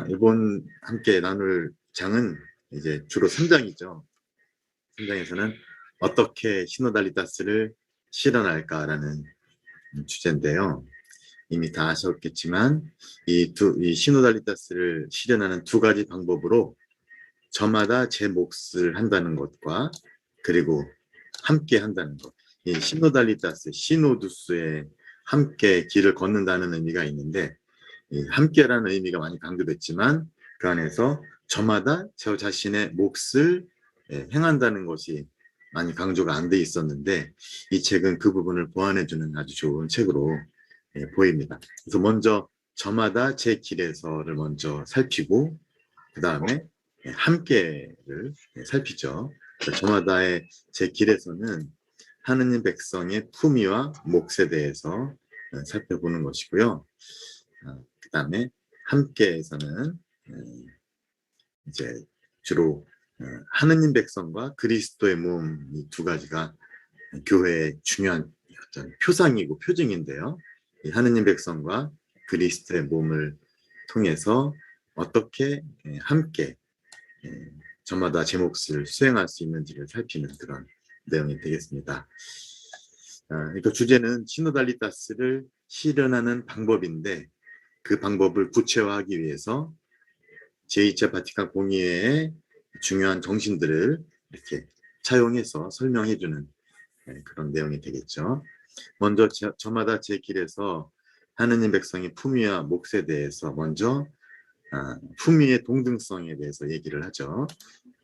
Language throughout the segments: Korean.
이번 함께 나눌 장은 이제 주로 3장이죠. 3장에서는 어떻게 시노달리타스를 실현할까라는 주제인데요. 이미 다 아셨겠지만 이 시노달리타스를 실현하는 두 가지 방법으로 저마다 제 몫을 한다는 것과 그리고 함께 한다는 것. 이 시노달리타스, 시노두스에 함께 길을 걷는다는 의미가 있는데 함께라는 의미가 많이 강조됐지만 그 안에서 저마다 저 자신의 몫을 행한다는 것이 많이 강조가 안 돼 있었는데 이 책은 그 부분을 보완해주는 아주 좋은 책으로 보입니다. 그래서 먼저 저마다 제 길에서를 먼저 살피고 그 다음에 함께를 살피죠. 저마다의 제 길에서는 하느님 백성의 품위와 몫에 대해서 살펴보는 것이고요. 그 다음에 함께에서는 이제 주로 하느님 백성과 그리스도의 몸 이 두 가지가 교회의 중요한 어떤 표상이고 표징인데요. 이 하느님 백성과 그리스도의 몸을 통해서 어떻게 함께 저마다 제 몫을 수행할 수 있는지를 살피는 그런 내용이 되겠습니다. 그러니까 주제는 시노달리타스를 실현하는 방법인데 그 방법을 구체화하기 위해서 제2차 바티칸 공의회의 중요한 정신들을 이렇게 차용해서 설명해주는 그런 내용이 되겠죠. 먼저 저마다 제 길에서 하느님 백성의 품위와 몫에 대해서 먼저 품위의 동등성에 대해서 얘기를 하죠.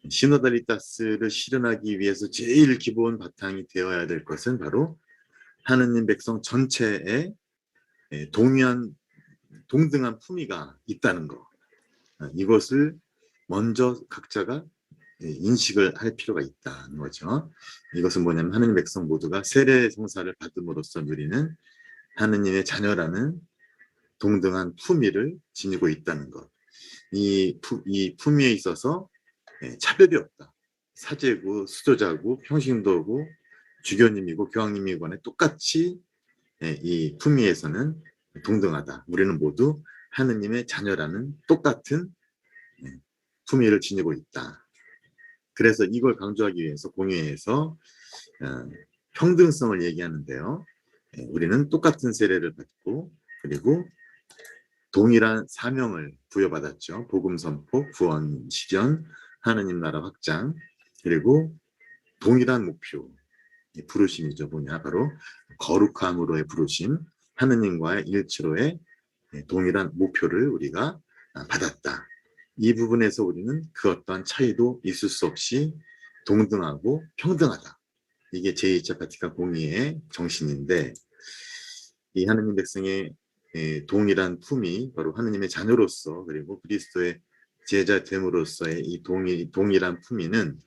시노달리타스를 실현하기 위해서 제일 기본 바탕이 되어야 될 것은 바로 하느님 백성 전체에 동등한 품위가 있다는 것. 이것을 먼저 각자가 인식을 할 필요가 있다는 거죠. 이것은 뭐냐면 하느님 백성 모두가 세례 성사를 받음으로써 누리는 하느님의 자녀라는 동등한 품위를 지니고 있다는 것. 이 품위에 있어서 차별이 없다. 사제고 수도자고 평신도고 주교님이고 교황님이고 간에 똑같이 이 품위에서는 동등하다. 우리는 모두 하느님의 자녀라는 똑같은 품위를 지니고 있다. 그래서 이걸 강조하기 위해서 공회에서 평등성을 얘기하는데요. 우리는 똑같은 세례를 받고 그리고 동일한 사명을 부여받았죠. 복음 선포, 구원 실현, 하느님 나라 확장, 그리고 동일한 목표, 부르심이죠. 뭐냐 바로 거룩함으로의 부르심, 하느님과의 일치로의 동일한 목표를 우리가 받았다. 이 부분에서 우리는 그 어떠한 차이도 있을 수 없이 동등하고 평등하다. 이게 제2차 바티칸 공의의 정신인데 이 하느님 백성의 동일한 품이 바로 하느님의 자녀로서 그리고 그리스도의 제자됨으로써의 이 동일한 품위는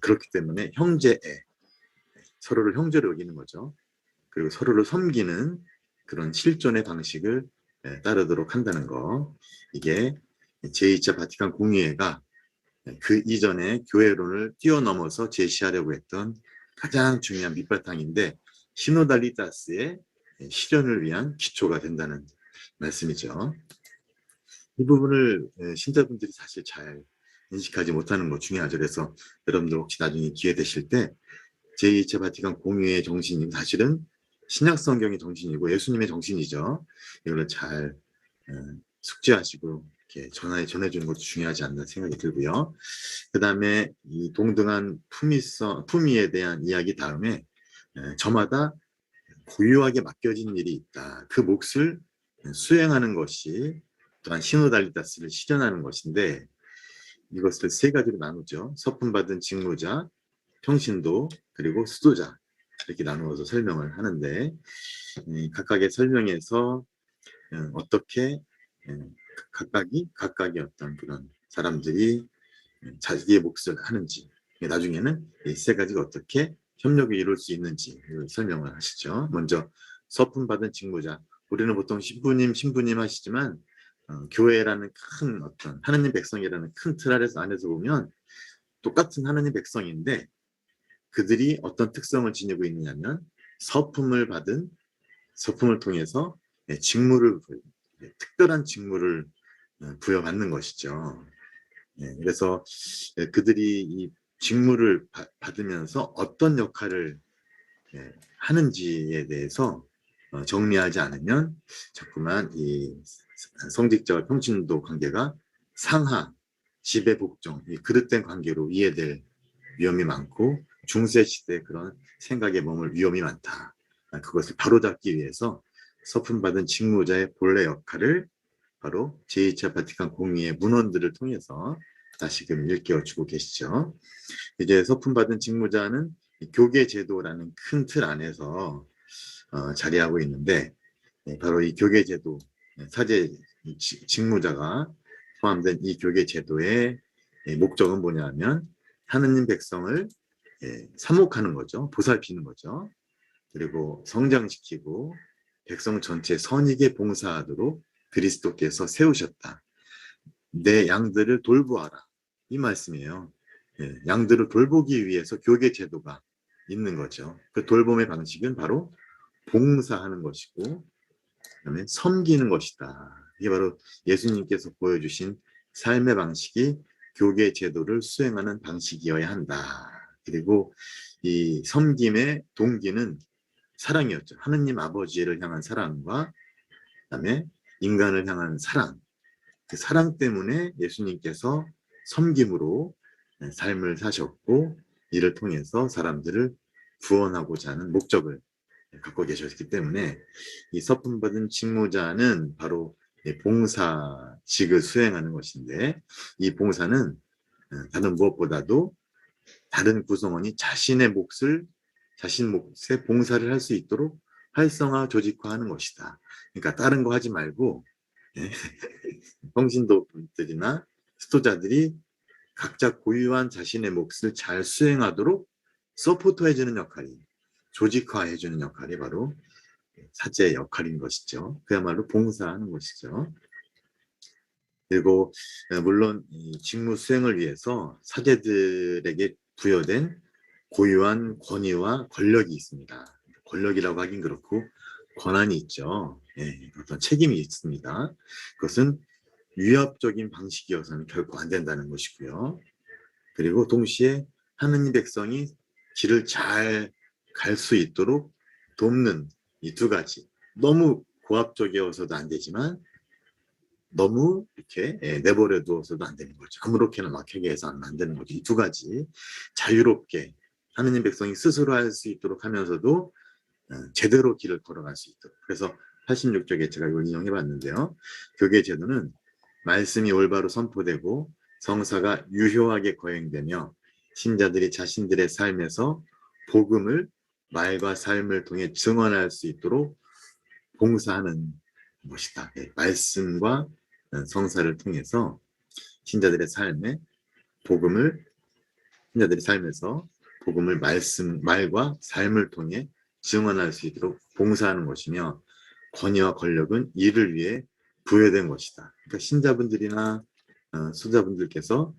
그렇기 때문에 형제애, 서로를 형제로 여기는 거죠. 그리고 서로를 섬기는 그런 실존의 방식을 따르도록 한다는 거. 이게 제2차 바티칸 공의회가 그 이전에 교회론을 뛰어넘어서 제시하려고 했던 가장 중요한 밑바탕인데 시노달리타스의 실현을 위한 기초가 된다는 말씀이죠. 이 부분을 신자분들이 사실 잘 인식하지 못하는 것 중요하죠. 그래서 여러분들 혹시 나중에 기회 되실 때 제2차 바티칸 공의회의 정신이 사실은 신약 성경의 정신이고 예수님의 정신이죠. 이걸 잘 숙지하시고 이렇게 전해주는 것도 중요하지 않나 생각이 들고요. 그 다음에 이 동등한 품위에 대한 이야기 다음에 저마다 고유하게 맡겨진 일이 있다. 그 몫을 수행하는 것이 또한 시노달리타스를 실현하는 것인데 이것을 세 가지로 나누죠. 서품받은 직무자, 평신도, 그리고 수도자 이렇게 나누어서 설명을 하는데 각각의 설명에서 어떻게 각각의 어떤 그런 사람들이 자기의 몫을 하는지 나중에는 이 세 가지가 어떻게 협력을 이룰 수 있는지 설명을 하시죠. 먼저 서품 받은 직무자 우리는 보통 신부님 하시지만 교회라는 큰 어떤 하느님 백성이라는 큰 틀 안에서 보면 똑같은 하느님 백성인데 그들이 어떤 특성을 지니고 있느냐면 서품을 통해서 직무를 특별한 직무를 부여받는 것이죠. 그래서 그들이 이 직무를 받으면서 어떤 역할을 하는지에 대해서 정리하지 않으면 자꾸만 이 성직자와 평신도 관계가 상하, 지배 복종, 이 그릇된 관계로 이해될 위험이 많고 중세 시대 그런 생각에 머물 위험이 많다. 그것을 바로잡기 위해서 서품받은 직무자의 본래 역할을 바로 제2차 바티칸 공의의 문헌들을 통해서 다시금 일깨워주고 계시죠. 이제 서품받은 직무자는 교계 제도라는 큰 틀 안에서 자리하고 있는데 바로 이 교계 제도, 사제 직무자가 포함된 이 교계 제도의 목적은 뭐냐면 하느님 백성을 사목하는 거죠. 보살피는 거죠. 그리고 성장시키고 백성 전체 선익에 봉사하도록 그리스도께서 세우셨다. 내 양들을 돌보아라. 이 말씀이에요. 양들을 돌보기 위해서 교계 제도가 있는 거죠. 그 돌봄의 방식은 바로 봉사하는 것이고 그다음에 섬기는 것이다. 이게 바로 예수님께서 보여주신 삶의 방식이 교계 제도를 수행하는 방식이어야 한다. 그리고 이 섬김의 동기는 사랑이었죠. 하느님 아버지를 향한 사랑과 그다음에 인간을 향한 사랑. 그 사랑 때문에 예수님께서 섬김으로 삶을 사셨고 이를 통해서 사람들을 구원하고자 하는 목적을 갖고 계셨기 때문에 이 서품받은 직무자는 바로 봉사직을 수행하는 것인데 이 봉사는 다른 무엇보다도 다른 구성원이 자신의 몫을 자신 몫의 봉사를 할 수 있도록 활성화 조직화하는 것이다. 그러니까 다른 거 하지 말고 평신도들이나 수도자들이 각자 고유한 자신의 몫을 잘 수행하도록 서포터해주는 역할이 조직화해주는 역할이 바로 사제의 역할인 것이죠. 그야말로 봉사하는 것이죠. 그리고 물론 이 직무 수행을 위해서 사제들에게 부여된 고유한 권위와 권력이 있습니다. 권력이라고 하긴 그렇고 권한이 있죠. 어떤 책임이 있습니다. 그것은 위압적인 방식이어서는 결코 안 된다는 것이고요. 그리고 동시에 하느님 백성이 길을 잘 갈 수 있도록 돕는 이 두 가지. 너무 고압적이어서도 안 되지만 너무 이렇게 내버려 두어서도 안 되는 거죠. 아무렇게나 막히게 해서 안 되는 거죠. 이 두 가지 자유롭게 하느님 백성이 스스로 할 수 있도록 하면서도 제대로 길을 걸어갈 수 있도록. 그래서 86쪽에 제가 이걸 인용해 봤는데요. 교계 제도는 말씀이 올바로 선포되고 성사가 유효하게 거행되며 신자들이 자신들의 삶에서 복음을 말과 삶을 통해 증언할 수 있도록 봉사하는 것이다. 말씀과 성사를 통해서 신자들의 삶에 복음을 신자들의 삶에서 복음을 말과 삶을 통해 증언할 수 있도록 봉사하는 것이며 권위와 권력은 이를 위해 부여된 것이다. 그러니까 신자분들이나 수자분들께서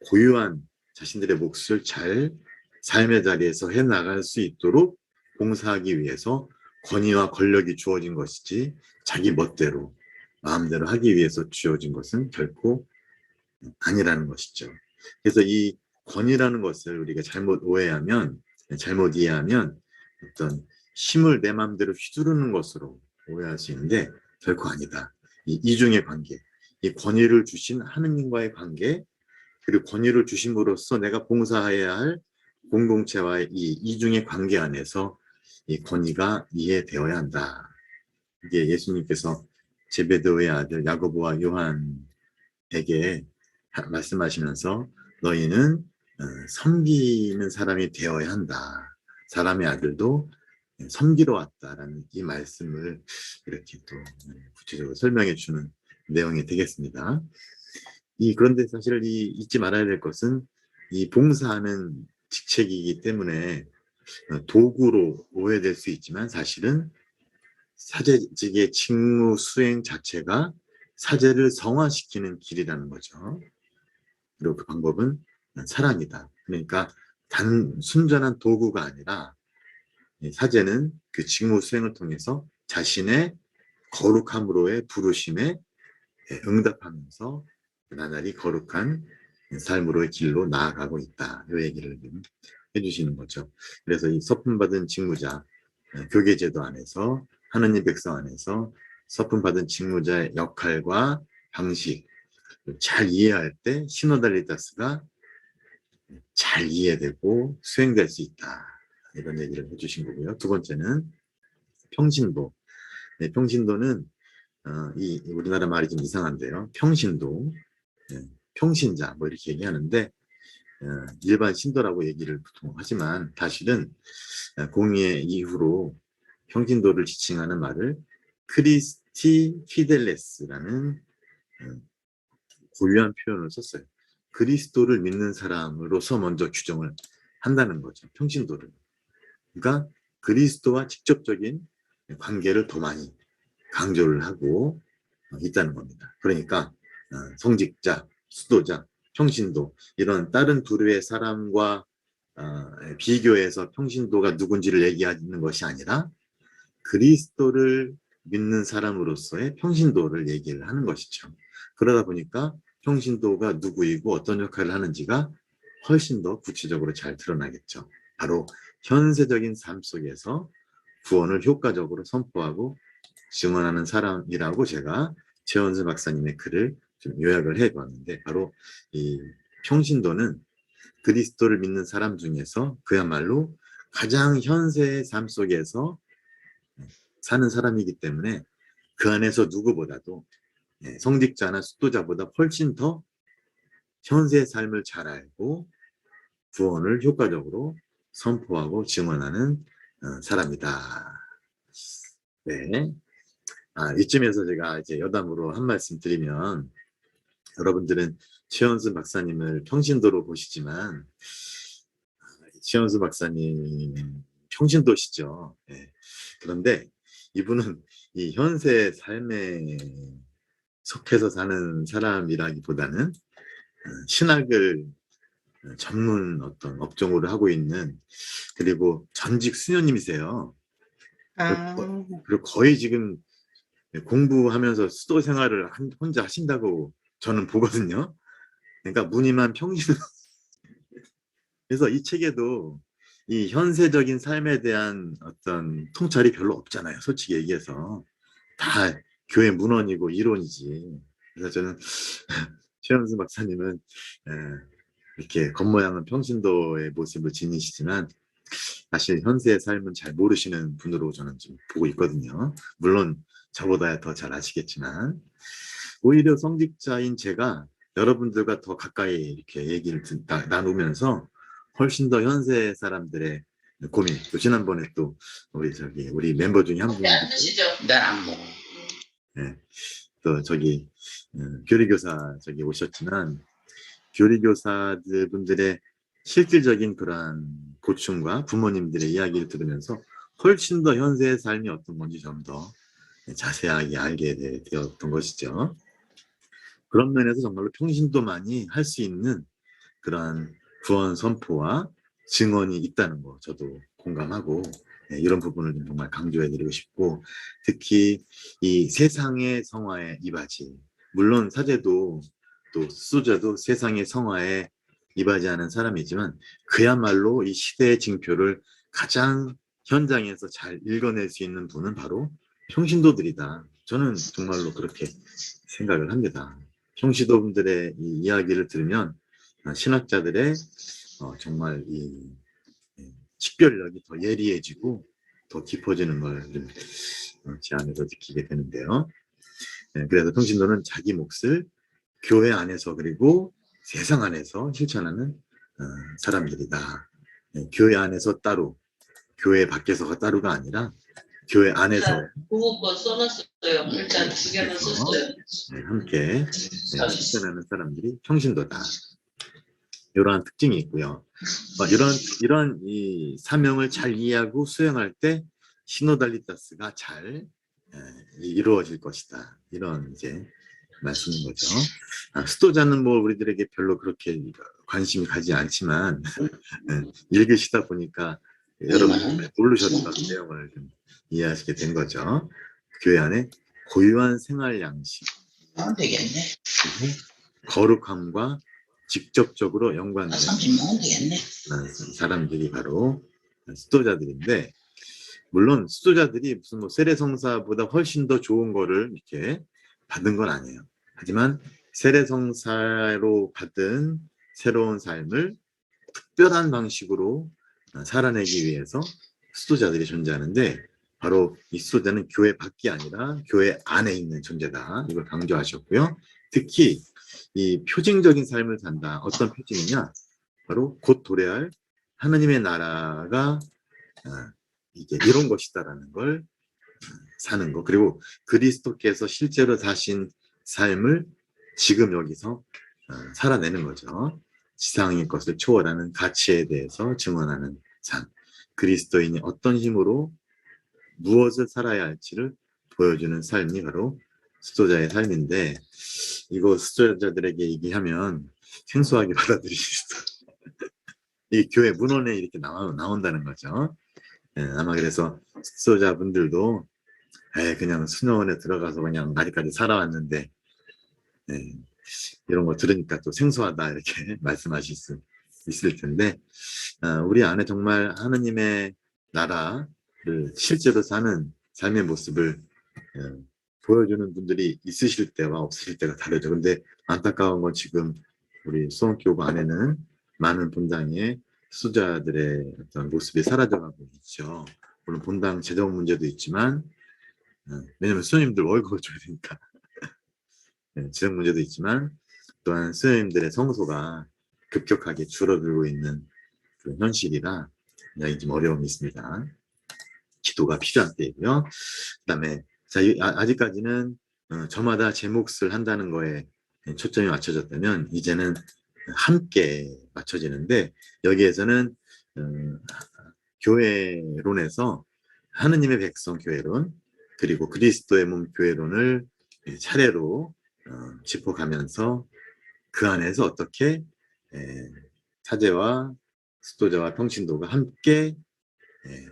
고유한 자신들의 몫을 잘 삶의 자리에서 해나갈 수 있도록 봉사하기 위해서 권위와 권력이 주어진 것이지 자기 멋대로 마음대로 하기 위해서 주어진 것은 결코 아니라는 것이죠. 그래서 이 권위라는 것을 우리가 잘못 오해하면 잘못 이해하면 어떤 힘을 내 마음대로 휘두르는 것으로 오해할 수 있는데 결코 아니다. 이 이중의 관계, 이 권위를 주신 하느님과의 관계, 그리고 권위를 주심으로써 내가 봉사해야 할 공동체와의 이 이중의 관계 안에서 이 권위가 이해되어야 한다. 이게 예수님께서 제베데오의 아들 야고보와 요한에게 말씀하시면서 너희는 섬기는 사람이 되어야 한다. 사람의 아들도 섬기러 왔다라는 이 말씀을 이렇게 또 구체적으로 설명해 주는 내용이 되겠습니다. 그런데 사실 잊지 말아야 될 것은 이 봉사하는 직책이기 때문에 도구로 오해될 수 있지만 사실은 사제직의 직무 수행 자체가 사제를 성화시키는 길이라는 거죠. 그리고 그 방법은 사랑이다. 그러니까 순전한 도구가 아니라 사제는 그 직무 수행을 통해서 자신의 거룩함으로의 부르심에 응답하면서 나날이 거룩한 삶으로의 길로 나아가고 있다. 이 얘기를 해주시는 거죠. 그래서 이 서품 받은 직무자, 교계제도 안에서 하느님 백성 안에서 서품 받은 직무자의 역할과 방식 잘 이해할 때 시노달리다스가 잘 이해되고 수행될 수 있다. 이런 얘기를 해주신 거고요. 두 번째는 평신도. 네, 평신도는 이 우리나라 말이 좀 이상한데요. 평신도, 평신자 뭐 이렇게 얘기하는데 일반 신도라고 얘기를 보통 하지만 사실은 공의 이후로 평신도를 지칭하는 말을 크리스티 피델레스라는 고유한 표현을 썼어요. 그리스도를 믿는 사람으로서 먼저 규정을 한다는 거죠. 평신도를. 그러니까 그리스도와 직접적인 관계를 더 많이 강조를 하고 있다는 겁니다. 그러니까 성직자, 수도자, 평신도 이런 다른 부류의 사람과 비교해서 평신도가 누군지를 얘기하는 것이 아니라 그리스도를 믿는 사람으로서의 평신도를 얘기를 하는 것이죠. 그러다 보니까 평신도가 누구이고 어떤 역할을 하는지가 훨씬 더 구체적으로 잘 드러나겠죠. 바로 현세적인 삶 속에서 구원을 효과적으로 선포하고 증언하는 사람이라고 제가 최원수 박사님의 글을 좀 요약을 해봤는데 바로 이 평신도는 그리스도를 믿는 사람 중에서 그야말로 가장 현세의 삶 속에서 사는 사람이기 때문에 그 안에서 누구보다도 성직자나 수도자보다 훨씬 더 현세의 삶을 잘 알고 구원을 효과적으로 선포하고 증언하는 사람이다. 네. 이쯤에서 제가 이제 여담으로 한 말씀 드리면 여러분들은 최원수 박사님을 평신도로 보시지만 최원수 박사님 평신도시죠. 네. 그런데 이분은 이 현세 삶에 속해서 사는 사람이라기보다는 신학을 전문 어떤 업종으로 하고 있는 그리고 전직 수녀님이세요. 그리고 거의 지금 공부하면서 수도 생활을 혼자 하신다고 저는 보거든요. 그러니까 무늬만 평신. 그래서 이 책에도 이 현세적인 삶에 대한 어떤 통찰이 별로 없잖아요. 솔직히 얘기해서 다 교회 문헌이고 이론이지. 그래서 저는 최현수 박사님은 이렇게 겉모양은 평신도의 모습을 지니시지만 사실 현세의 삶은 잘 모르시는 분으로 저는 지금 보고 있거든요. 물론 저보다 더 잘 아시겠지만 오히려 성직자인 제가 여러분들과 더 가까이 이렇게 얘기를 나누면서 훨씬 더 현세 사람들의 고민. 또 지난번에 또 우리 멤버 중에 한 분이 난 안 먹어. 네, 또 교리교사 오셨지만 교리교사들 분들의 실질적인 그러한 고충과 부모님들의 이야기를 들으면서 훨씬 더 현세의 삶이 어떤 건지 좀 더 자세하게 알게 되었던 것이죠. 그런 면에서 정말로 평신도만이 할 수 있는 그러한 구원 선포와 증언이 있다는 거 저도 공감하고 이런 부분을 정말 강조해드리고 싶고 특히 이 세상의 성화에 이바지 물론 사제도 또 수자도 세상의 성화에 이바지하는 사람이지만 그야말로 이 시대의 징표를 가장 현장에서 잘 읽어낼 수 있는 분은 바로 평신도들이다. 저는 정말로 그렇게 생각을 합니다. 평신도분들의 이 이야기를 들으면 신학자들의 정말 이 식별력이 더 예리해지고 더 깊어지는 걸 제 안에서 느끼게 되는데요. 그래서 평신도는 자기 몫을 교회 안에서 그리고 세상 안에서 실천하는 사람들이다. 교회 안에서 따로, 교회 밖에서가 따로가 아니라 교회 안에서 그거 써놨어요. 일단 두 개만 썼어요. 함께 실천하는 사람들이 평신도다. 이러한 특징이 있고요. 이런 이 사명을 잘 이해하고 수행할 때 시노달리타스가 잘 이루어질 것이다. 이런 이제 말씀인 거죠. 수도자는 뭐 우리들에게 별로 그렇게 관심이 가지 않지만 읽으시다 보니까 여러분 모르셨던 내용을 좀 이해하시게 된 거죠. 교회 안에 고유한 생활 양식, 안 되겠네. 그리고 거룩함과 직접적으로 연관된 30만 되겠네. 사람들이 바로 수도자들인데, 물론 수도자들이 무슨 뭐 세례성사보다 훨씬 더 좋은 거를 이렇게 받은 건 아니에요. 하지만 세례성사로 받은 새로운 삶을 특별한 방식으로 살아내기 위해서 수도자들이 존재하는데, 바로 이 수도자는 교회 밖이 아니라 교회 안에 있는 존재다. 이걸 강조하셨고요. 특히 이 표징적인 삶을 산다. 어떤 표징이냐? 바로 곧 도래할 하느님의 나라가 이게 이런 것이다라는 걸 사는 거. 그리고 그리스도께서 실제로 사신 삶을 지금 여기서 살아내는 거죠. 지상의 것을 초월하는 가치에 대해서 증언하는 삶. 그리스도인이 어떤 힘으로 무엇을 살아야 할지를 보여주는 삶이 바로 수도자의 삶인데, 이거 수도자들에게 얘기하면 생소하게 받아들일 수 있어요. 이 교회 문헌에 이렇게 나온다는 거죠. 아마 그래서 수도자분들도 그냥 수녀원에 들어가서 그냥 아직까지 살아왔는데 이런 거 들으니까 또 생소하다 이렇게 말씀하실 수 있을 텐데, 우리 안에 정말 하느님의 나라를 실제로 사는 삶의 모습을 보여주는 분들이 있으실 때와 없으실 때가 다르죠. 근데 안타까운 건 지금 우리 수원교구 안에는 많은 본당의 수자들의 어떤 모습이 사라져가고 있죠. 물론 본당 재정 문제도 있지만, 왜냐면 수녀님들 월급을 줘야 되니까 재정 문제도 있지만, 또한 수녀님들의 성소가 급격하게 줄어들고 있는 그 현실이라 굉장히 좀 어려움이 있습니다. 기도가 필요한 때이고요. 그다음에 아직까지는 저마다 제 몫을 한다는 거에 초점이 맞춰졌다면, 이제는 함께 맞춰지는데, 여기에서는 교회론에서 하느님의 백성 교회론, 그리고 그리스도의 몸 교회론을 차례로 짚어가면서 그 안에서 어떻게 사제와 수도자와 평신도가 함께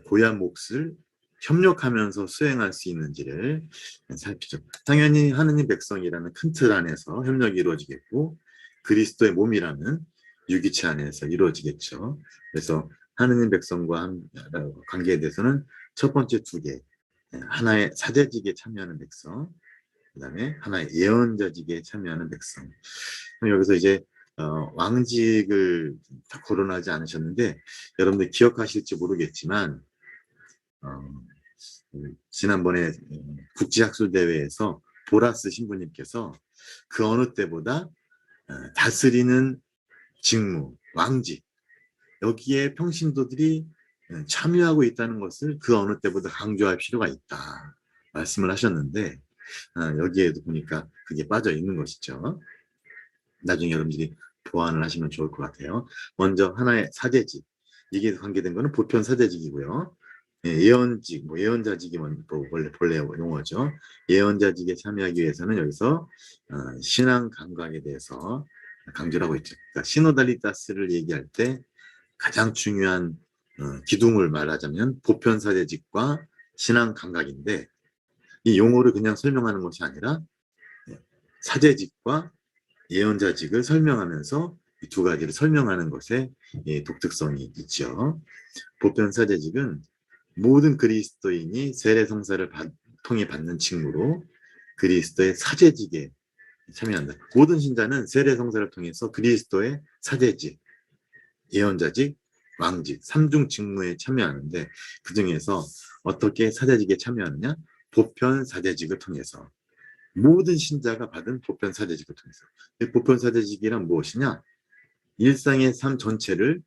고유한 몫을 협력하면서 수행할 수 있는지를 살피죠. 당연히 하느님 백성이라는 큰 틀 안에서 협력이 이루어지겠고, 그리스도의 몸이라는 유기체 안에서 이루어지겠죠. 그래서 하느님 백성과 관계에 대해서는 첫 번째 두 개, 하나의 사제직에 참여하는 백성, 그 다음에 하나의 예언자직에 참여하는 백성. 여기서 이제 왕직을 다 거론하지 않으셨는데, 여러분들 기억하실지 모르겠지만 지난번에 국제학술대회에서 보라스 신부님께서 그 어느 때보다 다스리는 직무, 왕직, 여기에 평신도들이 참여하고 있다는 것을 그 어느 때보다 강조할 필요가 있다 말씀을 하셨는데, 여기에도 보니까 그게 빠져 있는 것이죠. 나중에 여러분들이 보완을 하시면 좋을 것 같아요. 먼저 하나의 사제직, 이게 관계된 거는 보편 사제직이고요. 예언직, 예언자직이 원래 본래 용어죠. 예언자직에 참여하기 위해서는 여기서 신앙 감각에 대해서 강조를 하고 있죠. 그러니까 시노달리타스를 얘기할 때 가장 중요한 기둥을 말하자면 보편 사제직과 신앙 감각인데, 이 용어를 그냥 설명하는 것이 아니라 사제직과 예언자직을 설명하면서 이 두 가지를 설명하는 것에 독특성이 있죠. 보편 사제직은 모든 그리스도인이 세례 성사를 통해 받는 칭무로 그리스도의 사제직에 참여한다. 모든 신자는 세례 성사를 통해서 그리스도의 사제직, 예언자직, 왕직, 삼중 직무에 참여하는데, 그 중에서 어떻게 사제직에 참여하느냐? 보편 사제직을 통해서. 모든 신자가 받은 보편 사제직을 통해서. 이 보편 사제직이란 무엇이냐? 일상의 삶 전체를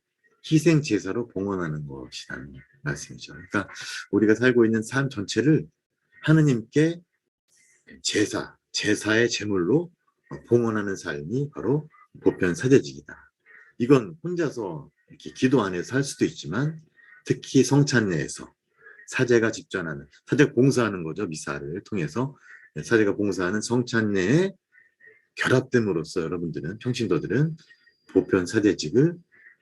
희생 제사로 봉헌하는 것이라는 말씀이죠. 그러니까 우리가 살고 있는 삶 전체를 하느님께 제사의 제물로 봉헌하는 삶이 바로 보편 사제직이다. 이건 혼자서 이렇게 기도 안에서 할 수도 있지만, 특히 성찬례에서 사제가 직전하는, 사제가 봉사하는 거죠. 미사를 통해서 사제가 봉사하는 성찬례에 결합됨으로써 여러분들은, 평신도들은 보편 사제직을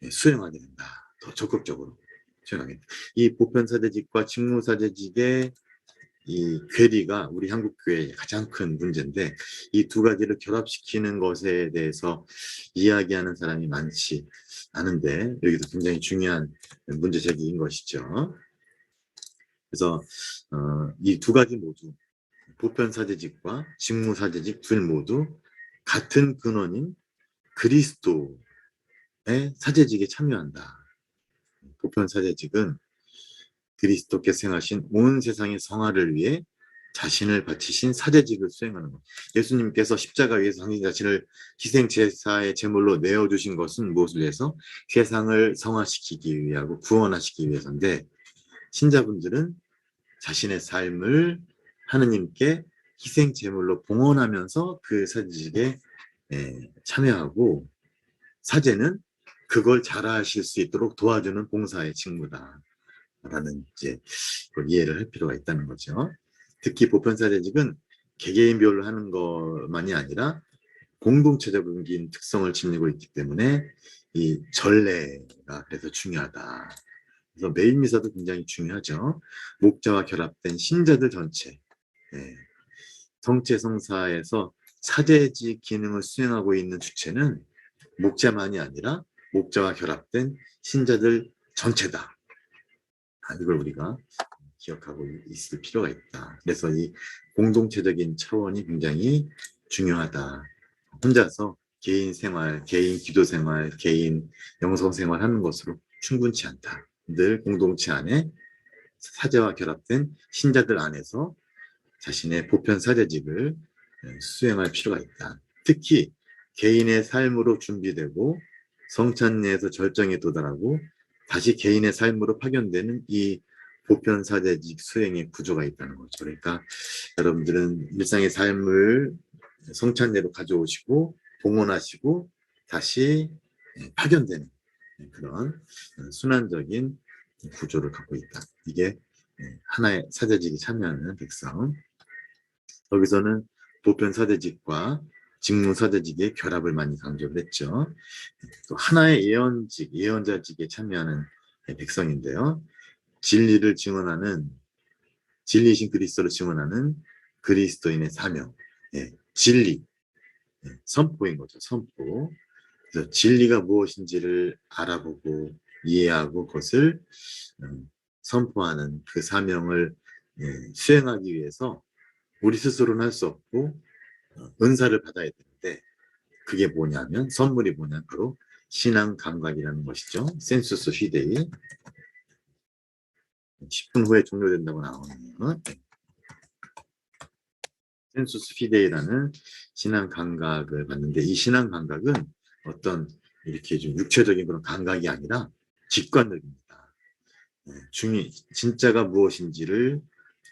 수행하게 된다. 더 적극적으로 수행하게 된다. 이 보편 사제직과 직무 사제직의 이 괴리가 우리 한국 교회의 가장 큰 문제인데 이 두 가지를 결합시키는 것에 대해서 이야기하는 사람이 많지 않은데 여기도 굉장히 중요한 문제 제기인 것이죠. 그래서 이 두 가지 모두 보편사제직과 직무사제직 둘 모두 같은 근원인 그리스도의 사제직에 참여한다. 보편사제직은 그리스도께서 행하신 온 세상의 성화를 위해 자신을 바치신 사제직을 수행하는 것. 예수님께서 십자가 위에서 당신 자신을 희생 제사의 제물로 내어주신 것은 무엇을 위해서? 세상을 성화시키기 위하고 구원하시기 위해서인데 신자분들은 자신의 삶을 하느님께 희생 제물로 봉헌하면서 그 사제직에 참여하고 사제는 그걸 잘하실 수 있도록 도와주는 봉사의 직무다. 라는 이제 이해를 할 필요가 있다는 거죠. 특히 보편사제직은 개개인별로 하는 것만이 아니라 공동체적인 특성을 지니고 있기 때문에 이 전례가 그래서 중요하다. 그래서 매일 미사도 굉장히 중요하죠. 목자와 결합된 신자들 전체, 성체성사에서 사제직 기능을 수행하고 있는 주체는 목자만이 아니라 목자와 결합된 신자들 전체다. 이걸 우리가 기억하고 있을 필요가 있다. 그래서 이 공동체적인 차원이 굉장히 중요하다. 혼자서 개인 생활, 개인 기도 생활, 개인 영성 생활 하는 것으로 충분치 않다. 늘 공동체 안에 사제와 결합된 신자들 안에서 자신의 보편 사제직을 수행할 필요가 있다. 특히 개인의 삶으로 준비되고 성찬례에서 절정에 도달하고 다시 개인의 삶으로 파견되는 이 보편 사제직 수행의 구조가 있다는 거죠. 그러니까 여러분들은 일상의 삶을 성찬례로 가져오시고 봉헌하시고 다시 파견되는 그런 순환적인 구조를 갖고 있다. 이게 하나의 사제직에 참여하는 백성. 여기서는 보편 사제직과 직무 사제직의 결합을 많이 강조를 했죠. 또 하나의 예언직, 예언자직에 참여하는 백성인데요. 진리를 증언하는, 진리이신 그리스도를 증언하는 그리스도인의 사명, 진리, 선포인 거죠. 선포. 그래서 진리가 무엇인지를 알아보고 이해하고 그것을 선포하는 그 사명을 수행하기 위해서 우리 스스로는 할 수 없고 은사를 받아야 되는데 그게 뭐냐면 선물이 뭐냐면 바로 신앙 감각이라는 것이죠. 센수스 피데이 10분 후에 종료된다고 나오네요. 센수스 피데이라는 신앙 감각을 받는데 이 신앙 감각은 어떤 이렇게 좀 육체적인 그런 감각이 아니라 직관적입니다. 진짜가 무엇인지를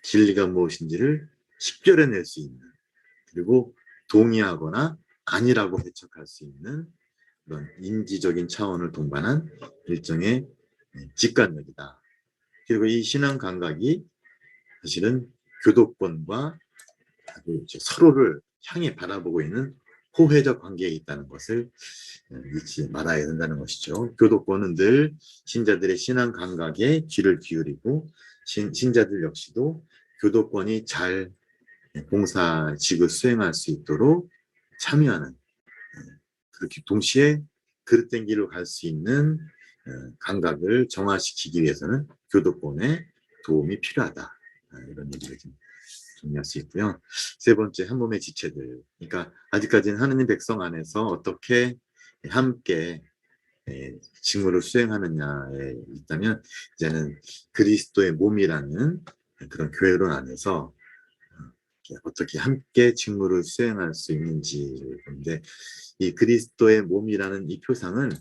진리가 무엇인지를 식별해낼 수 있는 그리고 동의하거나 아니라고 해석할 수 있는 그런 인지적인 차원을 동반한 일종의 직관력이다. 그리고 이 신앙 감각이 사실은 교도권과 서로를 향해 바라보고 있는 호혜적 관계에 있다는 것을 잊지 말아야 된다는 것이죠. 교도권은 늘 신자들의 신앙 감각에 귀를 기울이고 신자들 역시도 교도권이 잘 봉사직을 수행할 수 있도록 참여하는 그렇게 동시에 그릇된 길로 갈 수 있는 감각을 정화시키기 위해서는 교도권의 도움이 필요하다. 이런 얘기를 좀 정리할 수 있고요. 세 번째, 한 몸의 지체들. 그러니까 아직까지는 하느님 백성 안에서 어떻게 함께 직무를 수행하느냐에 있다면 이제는 그리스도의 몸이라는 그런 교회론 안에서 어떻게 함께 직무를 수행할 수 있는지. 그런데 이 그리스도의 몸이라는 이 표상은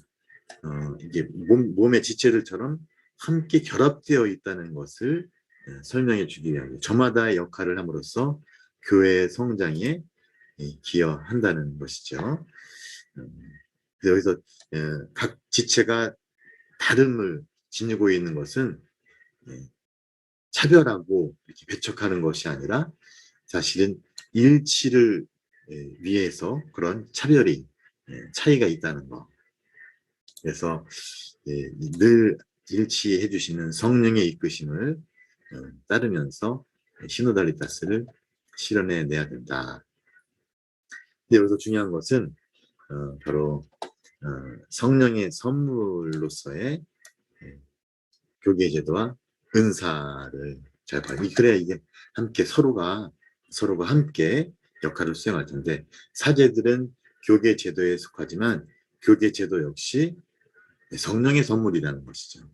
이게 몸의 지체들처럼 함께 결합되어 있다는 것을 설명해 주기 위한 저마다의 역할을 함으로써 교회의 성장에 기여한다는 것이죠. 여기서 각 지체가 다름을 지니고 있는 것은 차별하고 이렇게 배척하는 것이 아니라 사실은 일치를 위해서 그런 차별이 차이가 있다는 것. 그래서 늘 일치해 주시는 성령의 이끄심을 따르면서 시노달리타스를 실현해내야 된다. 근데 여기서 중요한 것은 바로 성령의 선물로서의 교계제도와 은사를 잘 봐요. 그래야 이게 함께 서로가 함께 역할을 수행할 텐데, 사제들은 교계제도에 속하지만 교계제도 역시 성령의 선물이라는 것이죠.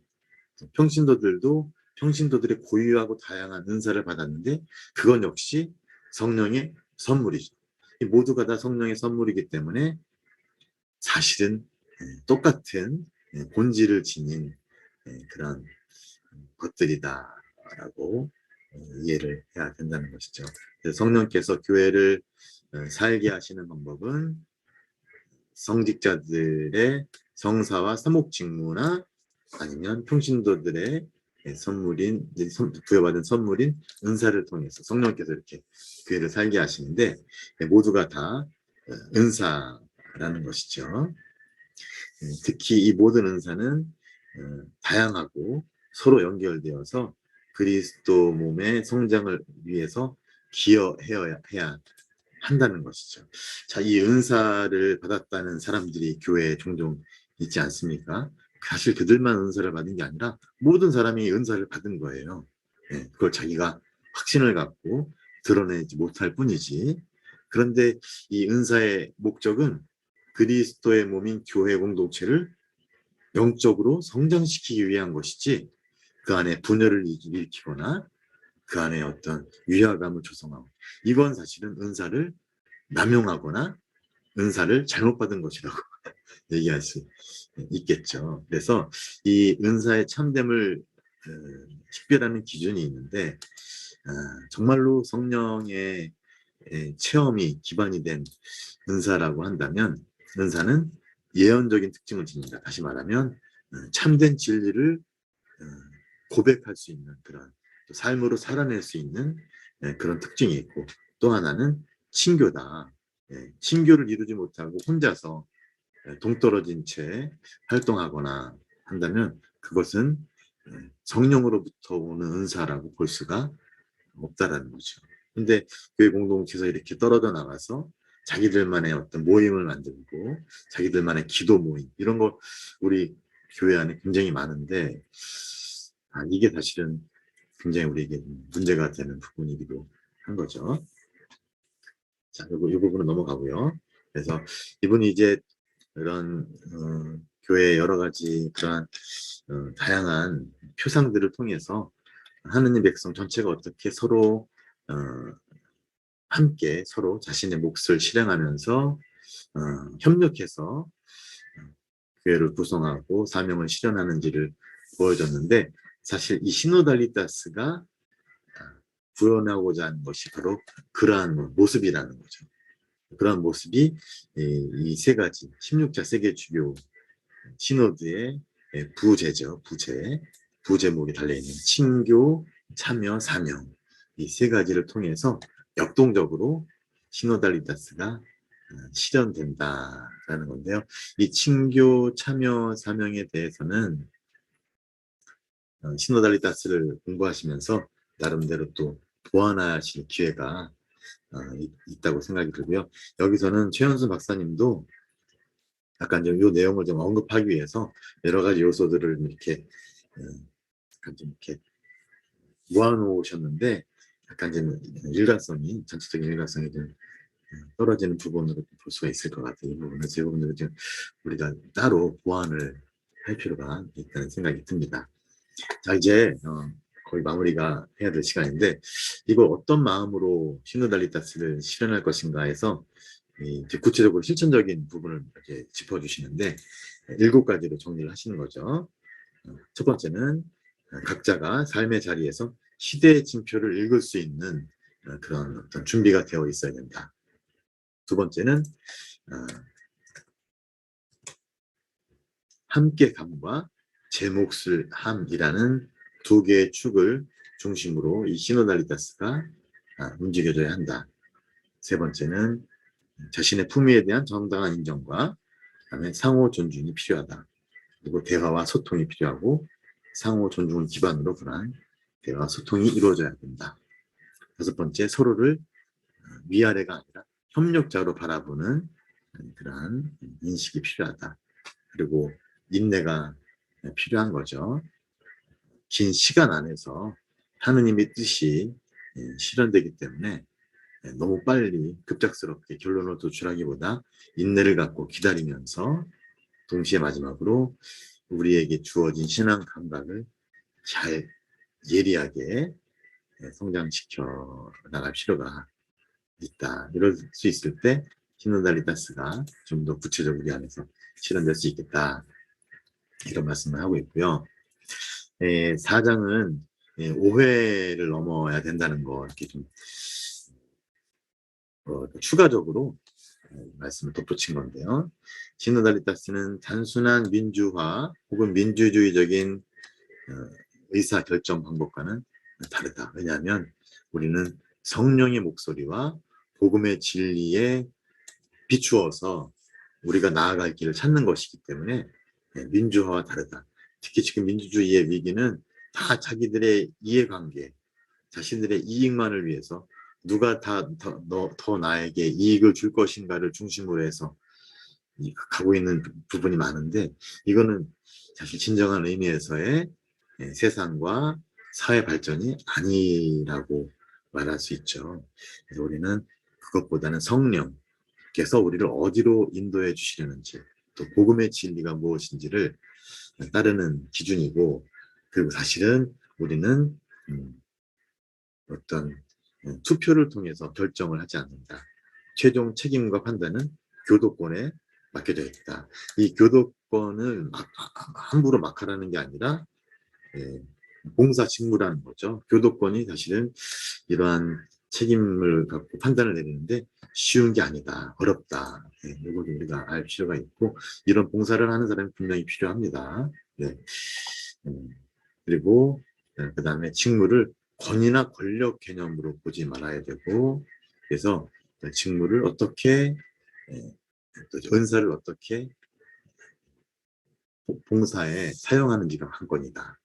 평신도들도 평신도들의 고유하고 다양한 은사를 받았는데 그건 역시 성령의 선물이죠. 모두가 다 성령의 선물이기 때문에 사실은 똑같은 본질을 지닌 그런 것들이다라고 이해를 해야 된다는 것이죠. 성령께서 교회를 살게 하시는 방법은 성직자들의 성사와 사목직무나 아니면 평신도들의 선물인 부여받은 선물인 은사를 통해서 성령께서 이렇게 교회를 살게 하시는데 모두가 다 은사라는 것이죠. 특히 이 모든 은사는 다양하고 서로 연결되어서 그리스도 몸의 성장을 위해서 기여해야 한다는 것이죠. 자, 이 은사를 받았다는 사람들이 교회에 종종 있지 않습니까? 사실 그들만 은사를 받은 게 아니라 모든 사람이 은사를 받은 거예요. 그걸 자기가 확신을 갖고 드러내지 못할 뿐이지. 그런데 이 은사의 목적은 그리스도의 몸인 교회 공동체를 영적으로 성장시키기 위한 것이지, 그 안에 분열을 일으키거나 그 안에 어떤 위화감을 조성하고, 이건 사실은 은사를 남용하거나 은사를 잘못 받은 것이라고 얘기할 수 있겠죠. 그래서 이 은사의 참됨을 식별하는 기준이 있는데, 정말로 성령의 체험이 기반이 된 은사라고 한다면 은사는 예언적인 특징을 지닙니다. 다시 말하면 참된 진리를 고백할 수 있는 그런 삶으로 살아낼 수 있는 그런 특징이 있고, 또 하나는 친교다. 친교를 이루지 못하고 혼자서 동떨어진 채 활동하거나 한다면 그것은 성령으로부터 오는 은사라고 볼 수가 없다라는 거죠. 근데 교회 공동체에서 이렇게 떨어져 나가서 자기들만의 어떤 모임을 만들고 자기들만의 기도 모임, 이런 거 우리 교회 안에 굉장히 많은데, 이게 사실은 굉장히 우리에게 문제가 되는 부분이기도 한 거죠. 자, 그리고 이 부분은 넘어가고요. 그래서 이분이 이제 이런 교회의 여러 가지 그러한 다양한 표상들을 통해서 하느님 백성 전체가 어떻게 서로 함께 서로 자신의 몫을 실행하면서 협력해서 교회를 구성하고 사명을 실현하는지를 보여줬는데, 사실 이 시노달리타스가 구현하고자 하는 것이 바로 그러한 모습이라는 거죠. 그러한 모습이 이 세 가지 16자 세계 주요 시노드의 부제죠. 부제목이 달려있는 친교, 참여, 사명, 이 세 가지를 통해서 역동적으로 시노달리타스가 실현된다라는 건데요. 이 친교, 참여, 사명에 대해서는 시노달리타스를 공부하시면서 나름대로 또 보완하실 기회가 있다고 생각이 들고요. 여기서는 최현수 박사님도 약간 좀 이 내용을 좀 언급하기 위해서 여러 가지 요소들을 이렇게 약간 좀 이렇게 모아놓으셨는데, 약간 좀 일관성이, 전체적인 일관성이 좀 떨어지는 부분으로 볼 수가 있을 것 같아요. 이 부분은 제 부분들을 좀 우리가 따로 보완을 할 필요가 있다는 생각이 듭니다. 자, 이제 거의 마무리가 해야 될 시간인데, 이걸 어떤 마음으로 시노달리타스를 실현할 것인가 해서 이제 구체적으로 실천적인 부분을 이렇게 짚어주시는데 7가지로 정리를 하시는 거죠. 첫 번째는 각자가 삶의 자리에서 시대의 징표를 읽을 수 있는 그런 어떤 준비가 되어 있어야 된다. 두 번째는 함께 감과 제 몫을 함이라는 2개의 축을 중심으로 이 시노달리타스가 움직여져야 한다. 세 번째는 자신의 품위에 대한 정당한 인정과 그다음에 상호 존중이 필요하다. 그리고 대화와 소통이 필요하고 상호 존중을 기반으로 그런 대화와 소통이 이루어져야 된다. 다섯 번째, 서로를 위아래가 아니라 협력자로 바라보는 그러한 인식이 필요하다. 그리고 인내가 필요한 거죠. 긴 시간 안에서 하느님의 뜻이 실현되기 때문에 너무 빨리 급작스럽게 결론을 도출하기보다 인내를 갖고 기다리면서 동시에 마지막으로 우리에게 주어진 신앙 감각을 잘 예리하게 성장시켜 나갈 필요가 있다. 이럴 수 있을 때 히노달리타스가 좀 더 구체적으로 우리 안에서 실현될 수 있겠다. 이런 말씀을 하고 있고요. 4장은 오해를 넘어야 된다는 거 이렇게 좀 추가적으로 말씀을 덧붙인 건데요. 시노달리타스는 단순한 민주화 혹은 민주주의적인 의사결정 방법과는 다르다. 왜냐하면 우리는 성령의 목소리와 복음의 진리에 비추어서 우리가 나아갈 길을 찾는 것이기 때문에 민주화와 다르다. 특히 지금 민주주의의 위기는 다 자기들의 이해관계, 자신들의 이익만을 위해서 누가 더 나에게 이익을 줄 것인가를 중심으로 해서 가고 있는 부분이 많은데, 이거는 사실 진정한 의미에서의 세상과 사회 발전이 아니라고 말할 수 있죠. 그래서 우리는 그것보다는 성령께서 우리를 어디로 인도해 주시려는지, 또 복음의 진리가 무엇인지를 따르는 기준이고, 그리고 사실은 우리는 어떤 투표를 통해서 결정을 하지 않는다. 최종 책임과 판단은 교도권에 맡겨져 있다. 이 교도권을 함부로 막 하라는 게 아니라 봉사 직무라는 거죠. 교도권이 사실은 이러한 책임을 갖고 판단을 내리는데 쉬운 게 아니다. 어렵다. 이걸 우리가 알 필요가 있고, 이런 봉사를 하는 사람이 분명히 필요합니다. 네. 그리고 그 다음에 직무를 권위나 권력 개념으로 보지 말아야 되고, 그래서 직무를 어떻게 또 은사를 어떻게 봉사에 사용하는지가 관건이다.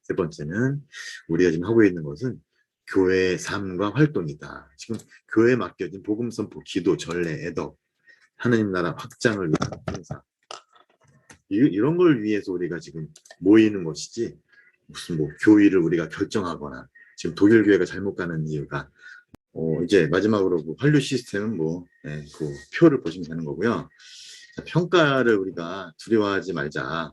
세 번째는 우리가 지금 하고 있는 것은 교회의 삶과 활동이다. 지금 교회에 맡겨진 복음 선포, 기도, 전례, 애덕, 하나님 나라 확장을 위한 봉사, 이런 걸 위해서 우리가 지금 모이는 것이지, 무슨 뭐 교회를 우리가 결정하거나, 지금 독일 교회가 잘못 가는 이유가 이제 마지막으로 그 환류 시스템은 그 표를 보시면 되는 거고요. 자, 평가를 우리가 두려워하지 말자.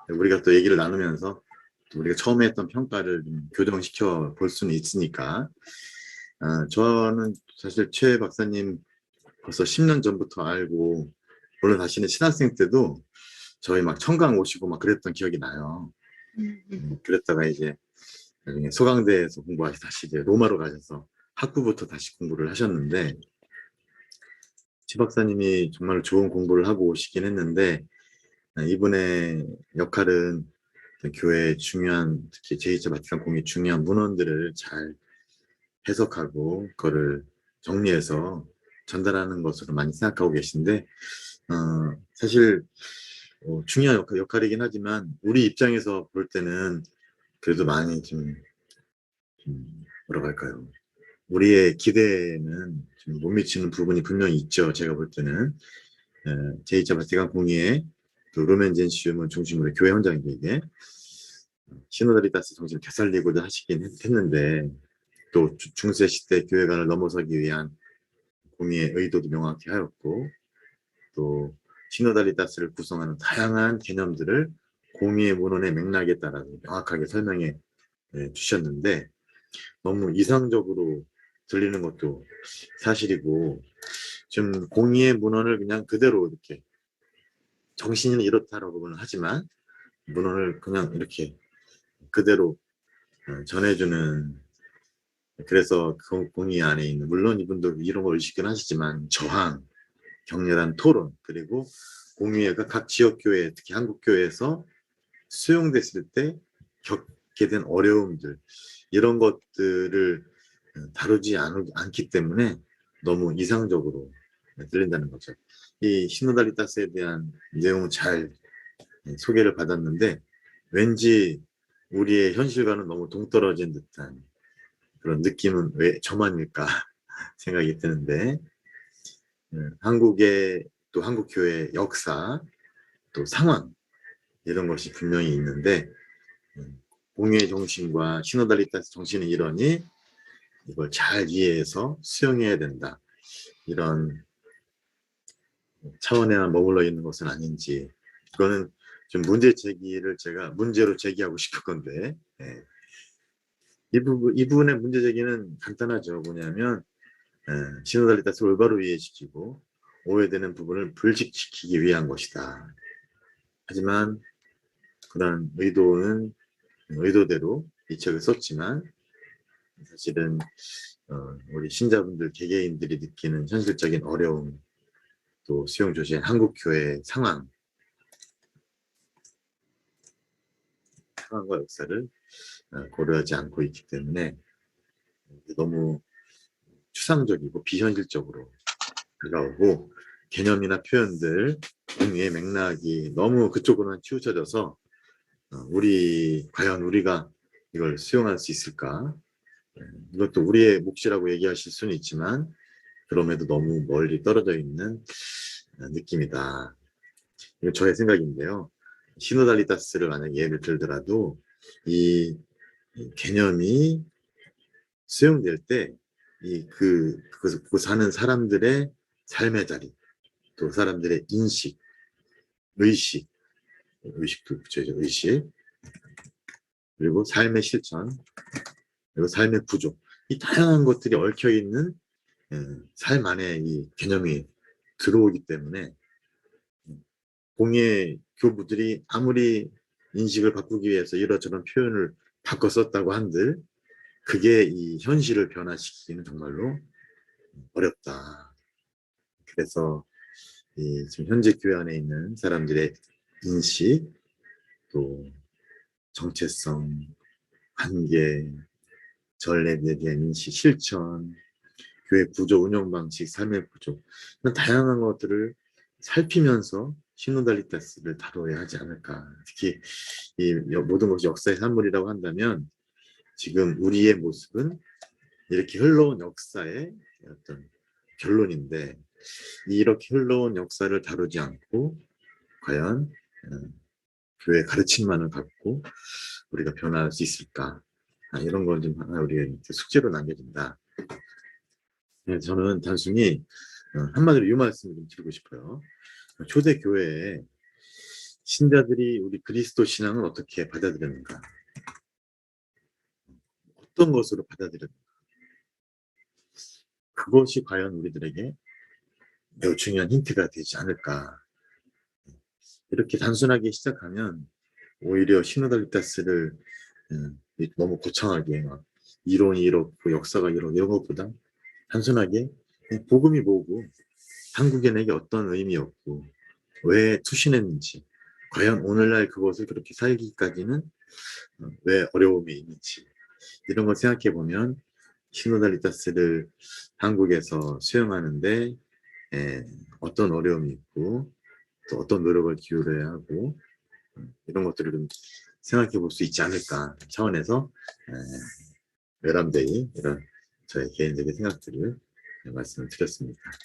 우리가 또 얘기를 나누면서 또 우리가 처음에 했던 평가를 좀 교정시켜 볼 수는 있으니까. 저는 사실 최 박사님 벌써 10년 전부터 알고, 물론 다시는 신학생 때도 저희 막 청강 오시고 막 그랬던 기억이 나요. 그랬다가 이제 나중에 소강대에서 공부하시 다시 이제 로마로 가셔서 학부부터 다시 공부를 하셨는데, 최 박사님이 정말 좋은 공부를 하고 오시긴 했는데, 이분의 역할은 교회의 중요한, 특히 제2차 바티칸 공의 중요한 문헌들을 잘 해석하고 그거를 정리해서 전달하는 것으로 많이 생각하고 계신데, 사실 중요한 역할이긴 하지만 우리 입장에서 볼 때는 그래도 많이 좀 뭐라고 할까요? 우리의 기대에는 좀 못 미치는 부분이 분명히 있죠. 제가 볼 때는 제2차 바티칸 공의회 또 루멘젠시움을 중심으로 교회 현장에게 시노다리타스 정신을 되살리고자 하시긴 했는데, 또 중세 시대 교회관을 넘어서기 위한 공의의 의도도 명확히 하였고, 또 시노다리타스를 구성하는 다양한 개념들을 공의의 문헌의 맥락에 따라 명확하게 설명해 주셨는데, 너무 이상적으로 들리는 것도 사실이고, 지금 공의의 문헌을 그냥 그대로 이렇게 정신은 이렇다라고는 하지만 문헌을 그냥 이렇게 그대로 전해주는, 그래서 공의 안에 있는, 물론 이분도 이런 걸 의식은 하시지만 저항, 격렬한 토론, 그리고 공의회가 각 지역교회, 특히 한국교회에서 수용됐을 때 겪게 된 어려움들, 이런 것들을 다루지 않기 때문에 너무 이상적으로 들린다는 거죠. 이 시노달리타스에 대한 내용은 잘 소개를 받았는데, 왠지 우리의 현실과는 너무 동떨어진 듯한 그런 느낌은 왜 저만일까 생각이 드는데, 한국의 또 한국교회의 역사, 또 상황 이런 것이 분명히 있는데, 공의의 정신과 시노달리타스 정신의 일원이 이걸 잘 이해해서 수용해야 된다. 이런 차원에만 머물러 있는 것은 아닌지, 그거는 좀 문제 제기를 제가 문제로 제기하고 싶을 건데, 예. 이 부분의 문제 제기는 간단하죠. 뭐냐면 시노달리타스를 올바로 이해시키고 오해되는 부분을 불식시키기 위한 것이다. 하지만 그런 의도는 의도대로 이 책을 썼지만 사실은 우리 신자분들 개개인들이 느끼는 현실적인 어려움, 또 수용 조시의 한국교회 상황과 역사를 고려하지 않고 있기 때문에 너무 추상적이고 비현실적으로 다가오고, 개념이나 표현들 의미의 맥락이 너무 그쪽으로만 치우쳐져서 과연 우리가 이걸 수용할 수 있을까? 이것도 우리의 몫이라고 얘기하실 수는 있지만 그럼에도 너무 멀리 떨어져 있는 느낌이다. 이건 저의 생각인데요. 시노달리타스를 만약 예를 들더라도 이 개념이 수용될 때 그 사는 사람들의 삶의 자리, 또 사람들의 인식, 의식도 붙여야죠. 의식, 그리고 삶의 실천, 그리고 삶의 구조, 이 다양한 것들이 얽혀있는 삶 안에 이 개념이 들어오기 때문에 공예 교부들이 아무리 인식을 바꾸기 위해서 이런저런 표현을 바꿔 썼다고 한들 그게 이 현실을 변화시키기는 정말로 어렵다. 그래서 지금 현재 교회 안에 있는 사람들의 인식, 또 정체성, 관계, 전례에 대한 인식, 실천, 교회 구조, 운영 방식, 삶의 구조, 이런 다양한 것들을 살피면서 시노달리타스를 다뤄야 하지 않을까. 특히 이 모든 것이 역사의 산물이라고 한다면 지금 우리의 모습은 이렇게 흘러온 역사의 어떤 결론인데, 이렇게 흘러온 역사를 다루지 않고 과연 교회 가르침만을 갖고 우리가 변화할 수 있을까? 이런 건 좀 하나 우리가 숙제로 남겨진다. 저는 단순히 한마디로 이 말씀을 좀 드리고 싶어요. 초대 교회에 신자들이 우리 그리스도 신앙을 어떻게 받아들였는가? 어떤 것으로 받아들였는가? 그것이 과연 우리들에게 매우 중요한 힌트가 되지 않을까? 이렇게 단순하게 시작하면 오히려 시노달리타스를 너무 거창하게 막 이론이 이렇고 역사가 이런 것보다 단순하게 복음이 뭐고 한국인에게 어떤 의미였고 왜 투신했는지, 과연 오늘날 그것을 그렇게 살기까지는 왜 어려움이 있는지, 이런 걸 생각해 보면 시노달리타스를 한국에서 수용하는데 어떤 어려움이 있고 또 어떤 노력을 기울여야 하고 이런 것들을 좀 생각해 볼 수 있지 않을까 차원에서 외람되이 이런 저의 개인적인 생각들을 말씀을 드렸습니다.